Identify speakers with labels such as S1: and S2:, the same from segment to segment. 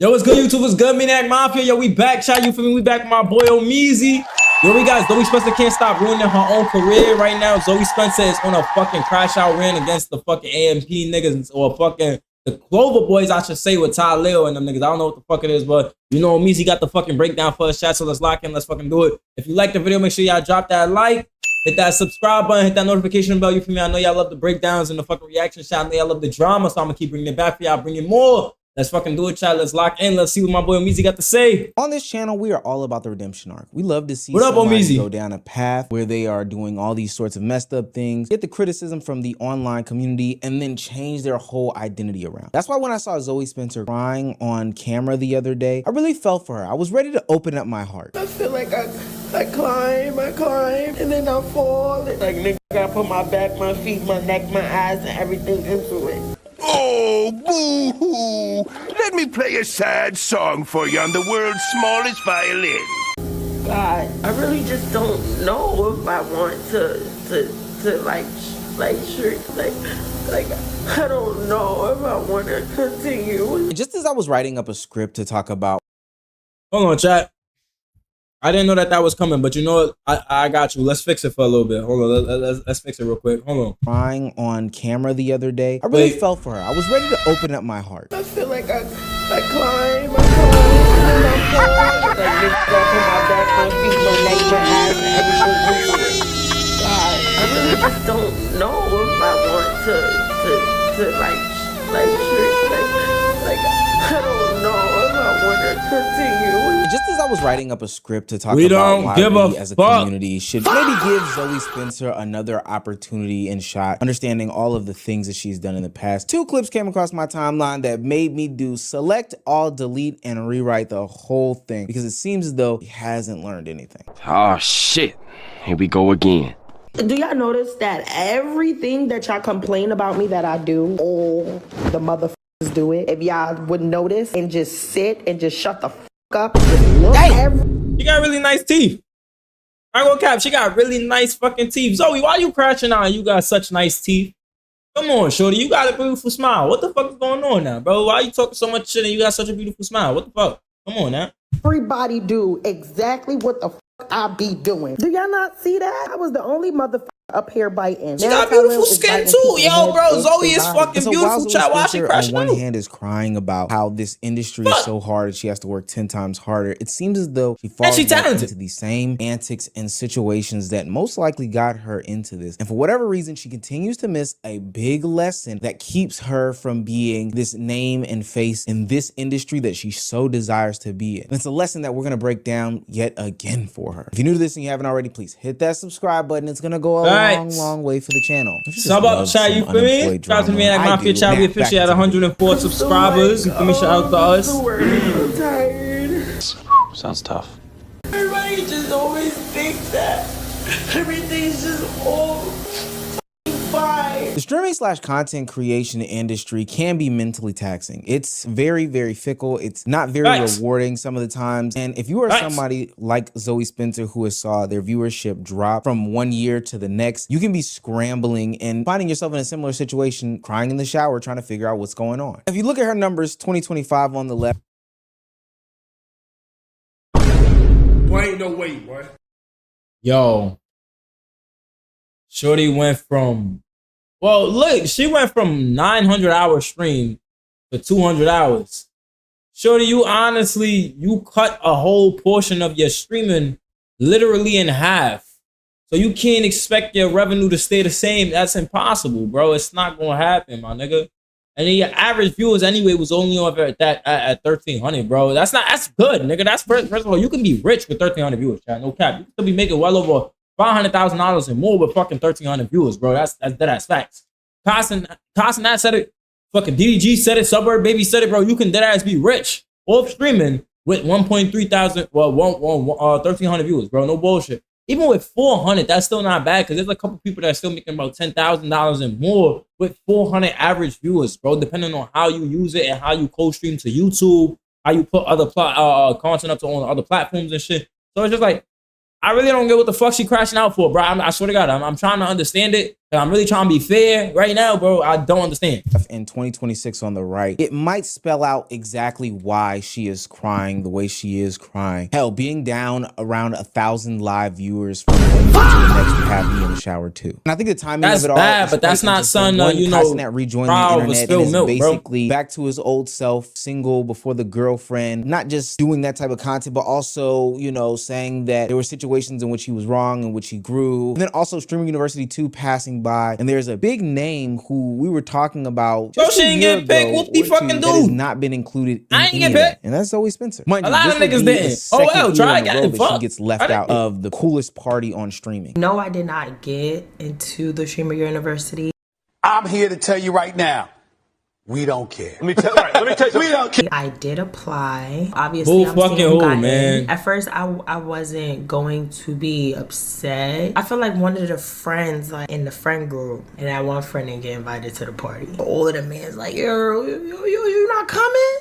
S1: Yo, what's good, YouTube? What's good, MANIAC Mafia? Yo, we back, chat. You feel me? We back with my boy Omeezy. Yo, we got Zoey Spencer can't stop ruining her own career right now. Zoey Spencer is on a fucking crash out run against the fucking AMP niggas or fucking the Clover Boys, I should say, with Ty Leo and them niggas. I don't know what the fuck it is, but you know Omeezy got the fucking breakdown for us, chat. So let's lock in. Let's fucking do it. If you like the video, make sure y'all drop that like. Hit that subscribe button, hit that notification bell. You feel me? I know y'all love the breakdowns and the fucking reaction shot. I know y'all love the drama, so I'm gonna keep bringing it back for y'all, bringing more. Let's fucking do it, chat. Let's lock in. Let's see what my boy Omeezy got to say.
S2: On this channel, we are all about the redemption arc. We love to see
S1: what up,
S2: somebody
S1: Omeezy?
S2: go down a path where they are doing all these sorts of messed up things, get the criticism from the online community, and then change their whole identity around. That's why when I saw Zoey Spencer crying on camera the other day, I really felt for her. I was ready to open up my heart.
S3: I feel like I climb, and then I fall. And like, nigga, I gotta put my back, my feet, my neck, my eyes, and everything into it.
S4: Oh, boo-hoo! Let me play a sad song for you on the world's smallest violin.
S3: God, I really just don't know if I want to I don't know if I want to continue.
S2: Just as I was writing up a script to talk about...
S1: Hold on, chat. I didn't know that was coming, but you know what? I got you. Let's fix it for a little bit. Hold on. Let's fix it real quick. Hold on.
S2: Crying on camera the other day, I really felt for her. I was ready to open up my heart.
S3: I feel like I climb, and then I fall. Like, nigga, I put my back, my feet, my neck, my eyes, and everything into it. God, I really just don't know if I want I don't know if I want to continue.
S2: Just as I was writing up a script to talk
S1: We
S2: about
S1: don't
S2: why
S1: give
S2: we
S1: a
S2: as a
S1: fuck.
S2: community should maybe give Zoey Spencer another opportunity and shot, understanding all of the things that she's done in the past. Two clips came across my timeline that made me do select, all, delete, and rewrite the whole thing because it seems as though he hasn't learned anything.
S5: Oh shit, here we go again.
S6: Do y'all notice that everything that y'all complain about me that I do, all the motherfuckers do it? If y'all would notice and just sit and just shut the fuck up and just look.
S1: She got really nice teeth. I ain't gonna cap. She got really nice fucking teeth. Zoey, why you crashing out? You got such nice teeth. Come on, shorty. You got a beautiful smile. What the fuck is going on now, bro? Why you talking so much shit and you got such a beautiful smile? What the fuck? Come on now.
S6: Everybody do exactly what the fuck I be doing. Do y'all not see that? I was the only motherfucker up here biting.
S1: She got beautiful skin too, yo, bro. Zoey is fucking
S2: So
S1: beautiful. Child, why she crashing
S2: on
S1: out?
S2: one hand is crying about how this industry is so hard and she has to work 10 times harder. It seems as though she falls back into the same antics and situations that most likely got her into this. And for whatever reason, she continues to miss a big lesson that keeps her from being this name and face in this industry that she so desires to be in. And it's a lesson that we're gonna break down yet again for her. If you're new to this and you haven't already, please hit that subscribe button. It's gonna go a long way for the channel.
S1: Sub up, chat, you feel me? Shout out to MANIAC Mafia chat. We officially at 104 subscribers. You feel me? Shout out to us.
S3: I'm tired.
S5: Sounds tough.
S3: Everybody just always thinks that everything's just all fine.
S2: The streaming / content creation industry can be mentally taxing. It's very, very fickle. It's not very rewarding some of the times. And if you are somebody like Zoey Spencer who has saw their viewership drop from one year to the next, you can be scrambling and finding yourself in a similar situation, crying in the shower, trying to figure out what's going on. If you look at her numbers, 2025 on the left.
S4: Boy, ain't no way, boy.
S1: Yo. Shorty went from, well, look, she went from 900 hours stream to 200 hours. Shorty, you honestly, you cut a whole portion of your streaming literally in half. So you can't expect your revenue to stay the same. That's impossible, bro. It's not gonna happen, my nigga. And then your average viewers anyway was only over at 1,300, bro. That's good, nigga. That's first of all, you can be rich with 1,300 viewers, chat. No cap. You can still be making well over $500,000 and more with fucking 1,300 viewers, bro. That's facts. Constant said it. Fucking DDG said it. Suburb Baby said it, bro. You can deadass be rich off streaming with 1,300 viewers, bro. No bullshit. Even with 400, that's still not bad because there's a couple people that are still making about $10,000 and more with 400 average viewers, bro. Depending on how you use it and how you co-stream to YouTube, how you put other content up on other platforms and shit. So it's just like, I really don't get what the fuck she crashing out for, bro. I swear to God, I'm trying to understand it. And I'm really trying to be fair right now, bro. I don't understand.
S2: In 2026 on the right, it might spell out exactly why she is crying the way she is crying. Hell, being down around 1,000 live viewers from one day to the next would have me in the shower too. And I think the timing of it all
S1: bad, but that's not son, you know,
S2: that rejoined the internet and is
S1: milk,
S2: basically back to his old self, single before the girlfriend, not just doing that type of content, but also, you know, saying that there were situations in which he was wrong, in which he grew. And then also Streaming University 2 passing by, and there's a big name who we were talking about just
S1: she ain't get picked. Whoop the fucking dude.
S2: That has not been included in
S1: I ain't get picked.
S2: And that's Zoey Spencer. Mind
S1: a
S2: you,
S1: lot of niggas didn't. Oh well, try again.
S2: She gets left out of the coolest party on streaming.
S6: No, I did not get into the Streamer University.
S7: I'm here to tell you right now, we don't care.
S8: Let me tell you,
S7: we don't care.
S6: I did apply. Obviously, I'm
S1: fucking
S6: single, got
S1: man.
S6: in. At first, I wasn't going to be upset. I feel like one of the friends, like in the friend group, and that one friend didn't get invited to the party. All of the men's like, yo, you not coming?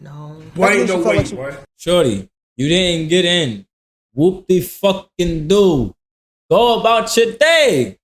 S6: No.
S8: Why ain't no way, boy?
S1: Shorty, you didn't get in. Whoop the fucking do. Go about your day.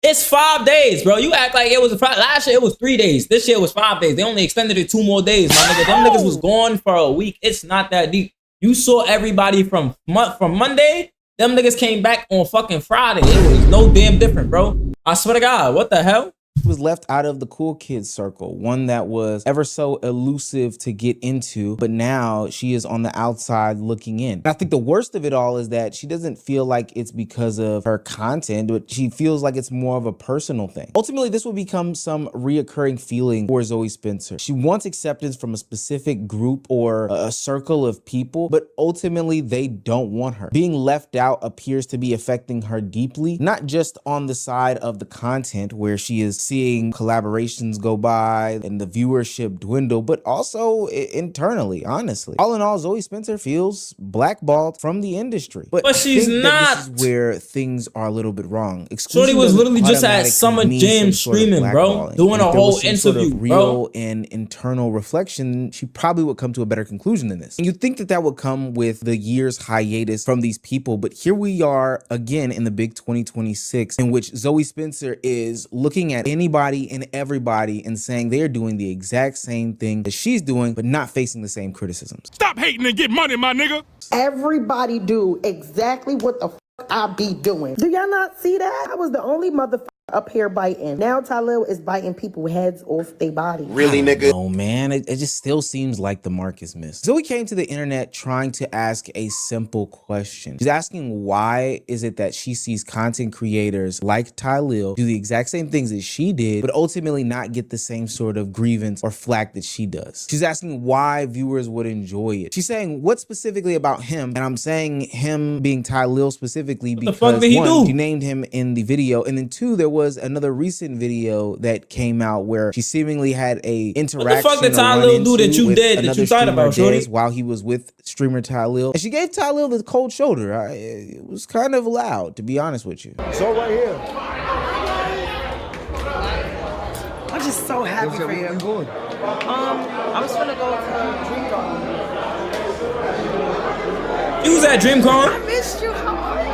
S1: It's 5 days, bro. You act like it was last year. It was 3 days. This year was 5 days. They only extended it 2 more days, my nigga. Them niggas was gone for a week. It's not that deep. You saw everybody from Monday. Them niggas came back on fucking Friday. It was no damn different, bro. I swear to God. What the hell?
S2: Was left out of the cool kids circle, one that was ever so elusive to get into, but now she is on the outside looking in. And I think the worst of it all is that she doesn't feel like it's because of her content, but she feels like it's more of a personal thing. Ultimately, this will become some reoccurring feeling for Zoey Spencer. She wants acceptance from a specific group or a circle of people, but ultimately they don't want her. Being left out appears to be affecting her deeply, not just on the side of the content where she is seeing collaborations go by and the viewership dwindle, but also internally, honestly. All in all, Zoey Spencer feels blackballed from the industry. But
S1: she's not.
S2: This is where things are a little bit wrong.
S1: Shorty was literally just at Summer Jam streaming, bro, doing a whole interview,
S2: real and internal reflection, she probably would come to a better conclusion than this. And you'd think that that would come with the year's hiatus from these people, but here we are again in the big 2026, in which Zoey Spencer is looking at anybody and everybody and saying they're doing the exact same thing that she's doing, but not facing the same criticisms.
S8: Stop hating and get money, my nigga.
S6: Everybody do exactly what the I be doing. Do y'all not see that? I was the only motherfucker up here biting. Now Talil is biting people's heads off their body.
S2: Really, nigga? Oh man, it just still seems like the mark is missed. Zoey came to the internet trying to ask a simple question. She's asking, why is it that she sees content creators like Talil do the exact same things that she did, but ultimately not get the same sort of grievance or flack that she does? She's asking why viewers would enjoy it. She's saying, what specifically about him? And I'm saying him being Talil specifically because one, she named him in the video, and then two, there was another recent video that came out where she seemingly had a interaction. What the fuck did Talil do that you did that you thought about, Shorty? While he was with streamer Talil, and she gave Talil the cold shoulder. It was kind of loud, to be honest with you.
S9: So right here.
S6: I'm just so happy for you.
S9: Where you going?
S6: I was gonna go to DreamCon.
S1: You was at DreamCon?
S6: I missed you. How are you?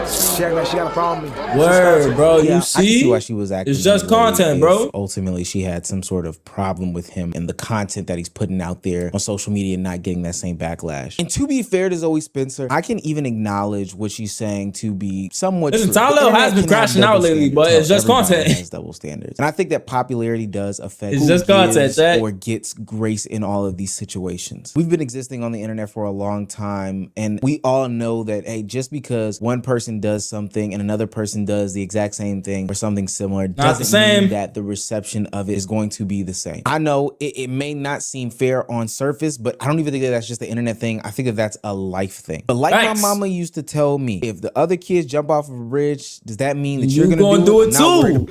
S9: She acting like she got a problem with me.
S1: Word, bro.
S2: Yeah,
S1: you see?
S2: I can see why she was acting.
S1: It's just content, bro.
S2: Ultimately, she had some sort of problem with him and the content that he's putting out there on social media, not getting that same backlash. And to be fair to Zoey Spencer, I can even acknowledge what she's saying to be somewhat true.
S1: Talil has been crashing out lately, but it's just content.
S2: Has double standards, and I think that popularity does affect
S1: it's just content,
S2: or gets grace in all of these situations. We've been existing on the internet for a long time, and we all know that, hey, just because one person does something and another person does the exact same thing or something similar doesn't mean that the reception of it is going to be the same. I know it may not seem fair on surface, but I don't even think that that's just the internet thing. I think that that's a life thing. But like my mama used to tell me, if the other kids jump off of a bridge, does that mean that you're gonna do it too?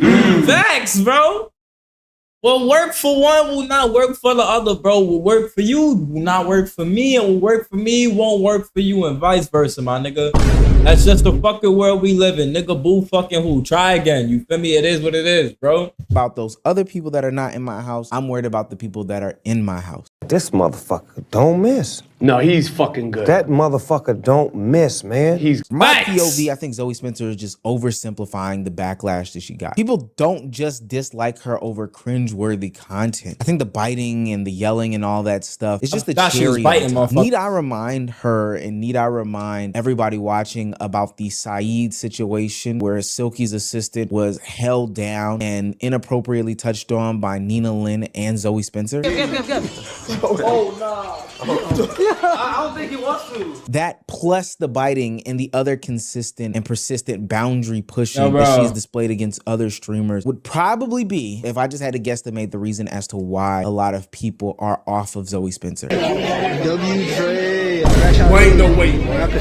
S1: Facts, bro. What work for one will not work for the other, bro. What work for you will not work for me, and what work for me won't work for you, and vice versa, my nigga. That's just the fucking world we live in, nigga. Boo fucking who? Try again. You feel me? It is what it is, bro.
S2: About those other people that are not in my house, I'm worried about the people that are in my house.
S10: This motherfucker don't miss. No, he's fucking good.
S9: That motherfucker don't miss, man.
S10: He's
S2: my POV. I think Zoey Spencer is just oversimplifying the backlash that she got. People don't just dislike her over cringeworthy content. I think the biting and the yelling and all that stuff is just the cherry on top. Need I remind her and need I remind everybody watching about the Saeed situation where Silky's assistant was held down and inappropriately touched on by Nina Lynn and Zoey Spencer?
S1: Oh, no. I don't think he wants to.
S2: That plus the biting and the other consistent and persistent boundary pushing that she's displayed against other streamers would probably be, if I just had to guesstimate, the reason as to why a lot of people are off of Zoey Spencer.
S1: Wait, no, wait. Look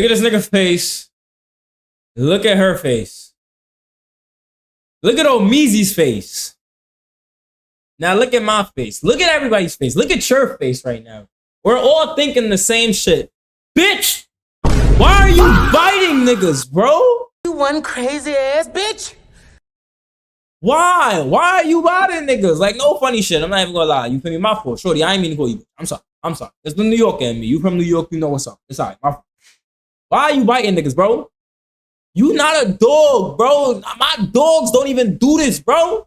S1: at this nigga's face. Look at her face. Look at Omizi's face. Now look at my face. Look at everybody's face. Look at your face right now. We're all thinking the same shit. Bitch! Why are you biting niggas, bro?
S3: You one crazy ass bitch.
S1: Why? Why are you biting niggas? Like, no funny shit. I'm not even gonna lie. You feel me? My fault. Shorty, I ain't mean to call you. I'm sorry. I'm sorry. It's the New Yorker in me. You from New York, you know what's up. It's alright. My fault. Why are you biting niggas, bro? You not a dog, bro. My dogs don't even do this, bro.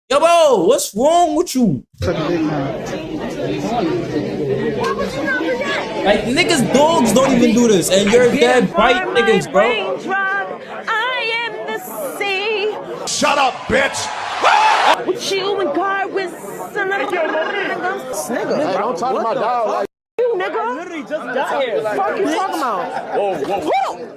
S1: Yo, bro, what's wrong with you? Like, niggas' dogs don't even do this, and you're dead bite niggas, bro.
S3: I am the sea.
S4: Shut up, bitch!
S3: With you and God with son of a nigga.
S9: Hey, don't talk to my dog like
S3: you, nigga. I literally just got here. Fuck you talking about? Whoa.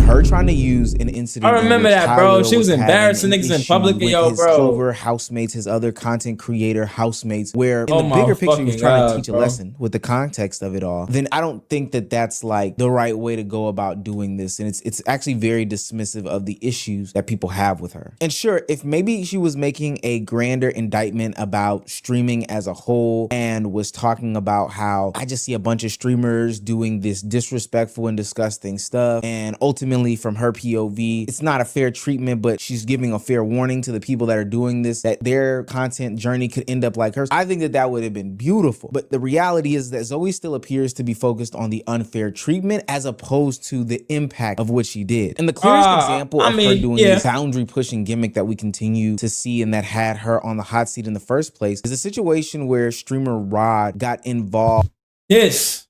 S2: Her trying to use an incident.
S1: I remember that, bro. She was embarrassing niggas in public, yo, bro.
S2: Clover housemates, his other content creator housemates, where in the bigger picture, he was trying to teach a lesson with the context of it all. Then I don't think that that's like the right way to go about doing this. And it's actually very dismissive of the issues that people have with her. And sure, if maybe she was making a grander indictment about streaming as a whole and was talking about how I just see a bunch of streamers doing this disrespectful and disgusting stuff, and ultimately from her POV, it's not a fair treatment, but she's giving a fair warning to the people that are doing this, that their content journey could end up like hers. I think that that would have been beautiful. But the reality is that Zoey still appears to be focused on the unfair treatment as opposed to the impact of what she did. And the clearest example of her doing this boundary pushing gimmick that we continue to see and that had her on the hot seat in the first place is a situation where streamer Raud got involved.
S1: This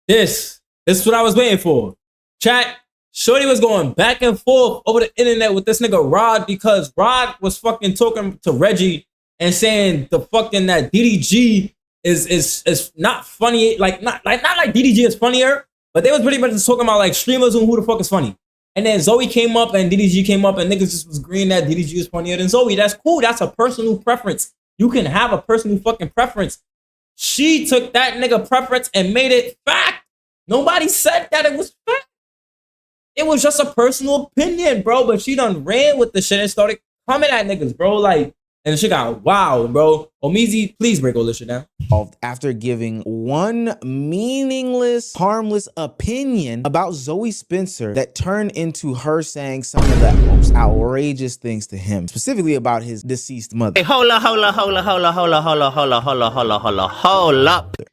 S1: is what I was waiting for. Chat. Shorty was going back and forth over the internet with this nigga Raud because Raud was fucking talking to Reggie and saying the fucking that DDG is not funny, like not like DDG is funnier, but they was pretty much just talking about like streamers and who the fuck is funny. And then Zoey came up and DDG came up and niggas just was agreeing that DDG is funnier than Zoey. That's cool. That's a personal preference. You can have a personal fucking preference. She took that nigga preference and made it fact. Nobody said that it was fact. It was just a personal opinion, bro. But she done ran with the shit and started coming at niggas, bro. Like, and the shit got wild, bro. Omizi, please break all this shit down.
S2: After giving one meaningless, harmless opinion about Zoey Spencer that turned into her saying some of the most outrageous things to him, specifically about his deceased mother.
S3: Hey, hold up.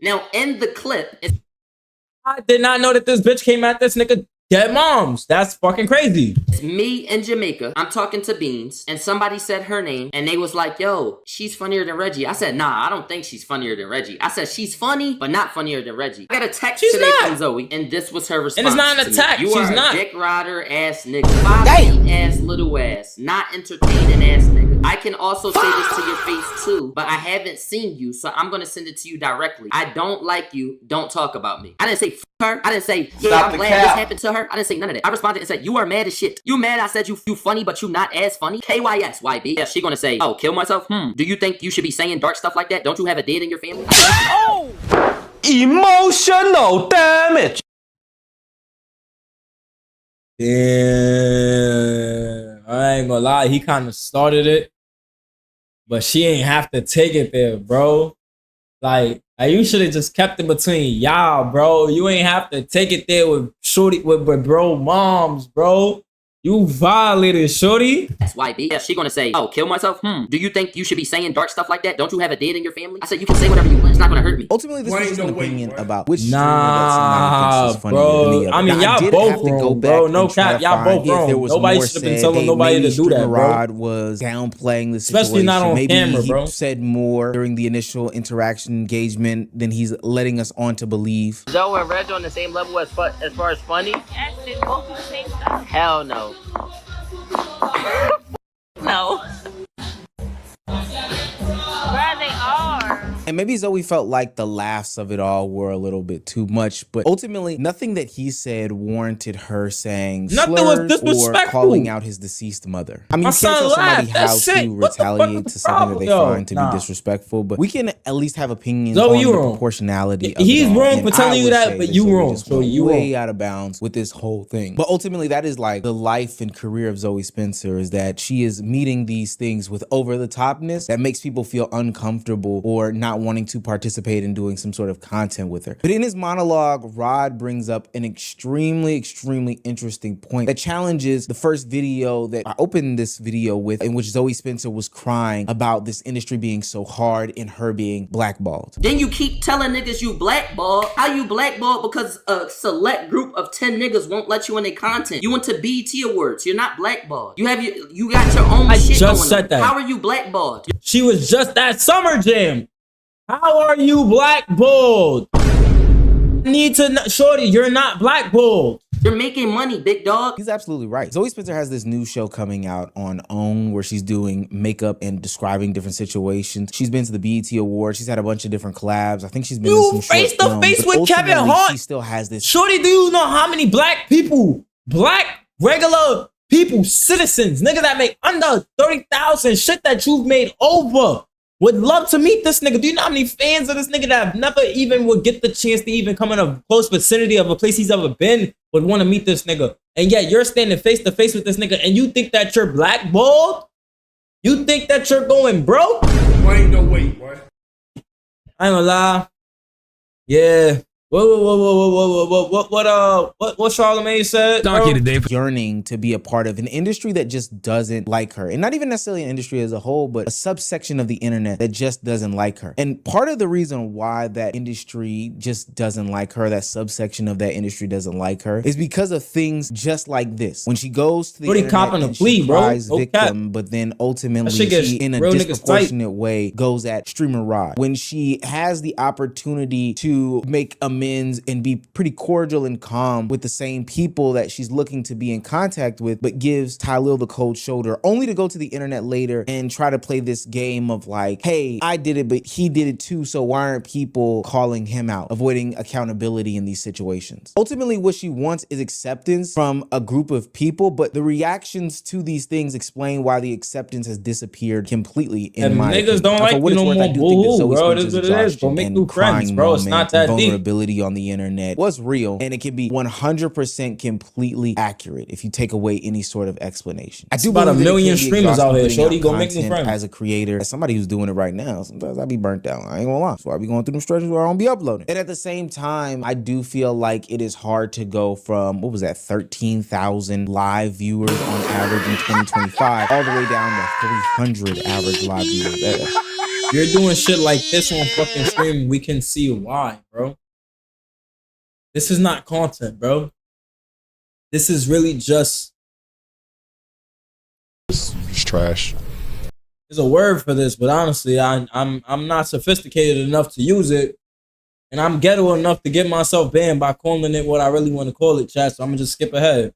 S3: Now, in the clip,
S1: I did not know that this bitch came at this nigga dead moms. That's fucking crazy.
S11: It's me in Jamaica. I'm talking to Beans, and somebody said her name, and they was like, yo, she's funnier than Reggie. I said, nah, I don't think she's funnier than Reggie. I said, she's funny, but not funnier than Reggie. I got a text today from Zoey, and this was her response.
S1: And it's not an attack.
S11: You
S1: she's
S11: are
S1: not.
S11: A dick rider ass nigga. 5 ass little ass. Not entertaining ass nigga. I can also say this to your face too, but I haven't seen you, so I'm gonna send it to you directly. I don't like you. Don't talk about me. I didn't say her. I didn't say, yeah, I'm glad this happened to her. I didn't say none of that. I responded and said, you are mad as shit. You mad I said you funny, but you not as funny? KYS, YB. Yeah, she gonna say, oh, kill myself? Do you think you should be saying dark stuff like that? Don't you have a dead in your family?
S3: Oh!
S10: Emotional damage.
S1: Damn. I ain't gonna lie, he kind of started it, but she ain't have to take it there, bro. Like you should have just kept it between y'all, bro. You ain't have to take it there with shorty with bro moms, bro. You violated, shorty.
S11: That's why, B. Yeah, she gonna say, oh, kill myself? Do you think you should be saying dark stuff like that? Don't you have a dead in your family? I said, you can say whatever you want. It's not gonna hurt me.
S2: Ultimately, this is just an opinion about which
S1: nah,
S2: streamer that somebody thinks is funnier
S1: bro.
S2: than the other.
S1: I mean, y'all both wrong, bro. No cap, y'all both wrong. Nobody should have been telling nobody to do that, bro.
S2: Raud was downplaying the situation.
S1: Especially not on
S2: Maybe
S1: camera,
S2: he
S1: bro.
S2: said more during the initial interaction engagement than he's letting us on to believe.
S12: Zoey and Reg on the same level as far as funny?
S13: Yes, they both do the same stuff.
S12: Hell no.
S13: No. Bruh, they are.
S2: And maybe Zoey felt like the laughs of it all were a little bit too much, but ultimately, nothing that he said warranted her saying slurs or calling out his deceased mother. I mean, you can't tell somebody how to retaliate to something that they find to be disrespectful, but we can at least have opinions on the proportionality of
S1: He's
S2: it all.
S1: wrong for telling you that, but you wrong.
S2: So you way out of bounds with this whole thing. But ultimately, that is like the life and career of Zoey Spencer, is that she is meeting these things with over-the-topness that makes people feel uncomfortable or not wanting to participate in doing some sort of content with her. But in his monologue, Raud brings up an extremely interesting point that challenges the first video that I opened this video with, in which Zoey Spencer was crying about this industry being so hard and her being blackballed.
S11: Then you keep telling niggas you blackballed. How you blackballed? Because a select group of 10 niggas won't let you in their content. You went to BET Awards. You're not blackballed. You got your own shit going on. How are you blackballed?
S1: She was just at Summer Jam. How are you blackballed? Need to know, shorty, you're not blackballed.
S11: You're making money, big dog.
S2: He's absolutely right. Zoey Spencer has this new show coming out on OWN where she's doing makeup and describing different situations. She's been to the BET Awards. She's had a bunch of different collabs. I think she's been in some short films.
S1: Face with Kevin Hart.
S2: She still has this.
S1: Shorty, do you know how many black people, regular people, citizens, niggas that make under 30,000, shit that you've made over, would love to meet this nigga? Do you know how many fans of this nigga that have never even would get the chance to even come in a close vicinity of a place he's ever been would want to meet this nigga? And yet you're standing face to face with this nigga and you think that you're blackballed? You think that you're going broke?
S8: Why ain't no way, boy?
S1: I ain't gonna lie. Yeah. What Charlamagne said?
S2: Yearning to be a part of an industry that just doesn't like her, and not even necessarily an industry as a whole, but a subsection of the internet that just doesn't like her. And part of the reason why that industry just doesn't like her, that subsection of that industry doesn't like her, is because of things just like this. When she goes to the internet and she cries victim, but then ultimately she, in a disproportionate way, goes at streamer Raud. When she has the opportunity to make amends and be pretty cordial and calm with the same people that she's looking to be in contact with, but gives Tylil the cold shoulder, only to go to the internet later and try to play this game of like, hey, I did it, but he did it too, so why aren't people calling him out, avoiding accountability in these situations? Ultimately, what she wants is acceptance from a group of people, but the reactions to these things explain why the acceptance has disappeared completely in my opinion.
S1: Niggas don't like you no more, boo-hoo, bro. It is what it is, bro. Make new friends, bro. It's not that deep.
S2: Vulnerability on the internet was real, and it can be 100% completely accurate if you take away any sort of explanation. I do
S1: about a million streamers out here. Shorty, go make new friends.
S2: As a creator, as somebody who's doing it right now, sometimes I be burnt out. I ain't gonna lie. So I be going through them stretches where I don't be uploading. And at the same time, I do feel like it is hard to go from, what was that, 13,000 live viewers on average in 2025 all the way down to 300 average live viewers.
S1: You're doing shit like this on fucking stream. We can see why, bro. This is not content, bro. This is really just
S14: it's trash.
S1: There's a word for this, but honestly, I'm not sophisticated enough to use it, and I'm ghetto enough to get myself banned by calling it what I really want to call it, chat. So I'm gonna just skip ahead.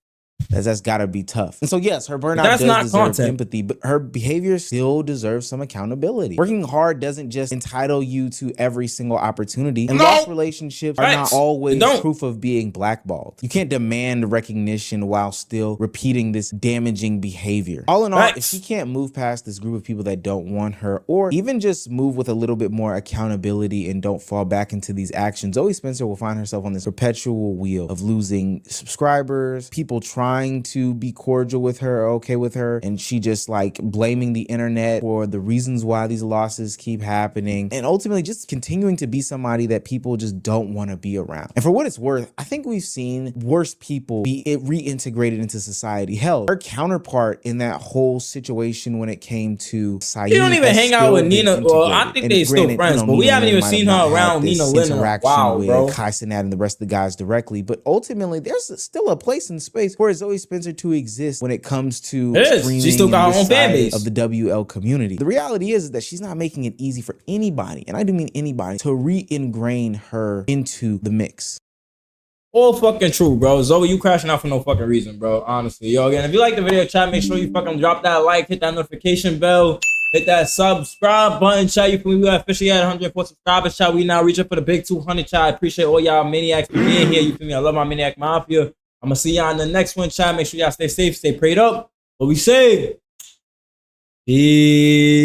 S2: That's gotta be tough. And so yes, her burnout does deserve empathy, but her behavior still deserves some accountability. Working hard doesn't just entitle you to every single opportunity, and lost relationships are not always proof of being blackballed. You can't demand recognition while still repeating this damaging behavior. All in all, if she can't move past this group of people that don't want her, or even just move with a little bit more accountability and don't fall back into these actions, Zoey Spencer will find herself on this perpetual wheel of losing subscribers, people trying trying to be cordial with her, okay with her, and she just like blaming the internet for the reasons why these losses keep happening, and ultimately just continuing to be somebody that people just don't want to be around. And for what it's worth, I think we've seen worse people be reintegrated into society. Hell, her counterpart in that whole situation when it came to Saeed,
S1: you don't even hang out with Nina. Well, I think they're still friends, but we haven't even seen her around Nina Lynn. Wow, bro.
S2: Kai Cenat and the rest of the guys directly, but ultimately there's still a place in space for Zoey Spencer to exist when it comes to streaming.
S1: She still got her own fan base
S2: of the WL community. The reality is that she's not making it easy for anybody, and I do mean anybody, to re-ingrain her into the mix.
S1: All fucking true, bro. Zoey, you crashing out for no fucking reason, bro. Honestly, yo, again, if you like the video, chat, make sure you fucking drop that like, hit that notification bell, hit that subscribe button, chat. You feel me? We officially at 104 subscribers, chat. We now reaching for the big 200, chat. I appreciate all y'all maniacs for being here. You feel me? I love my Maniac Mafia. I'm gonna see y'all in the next one, chat. Make sure y'all stay safe, stay prayed up. What we say? Peace.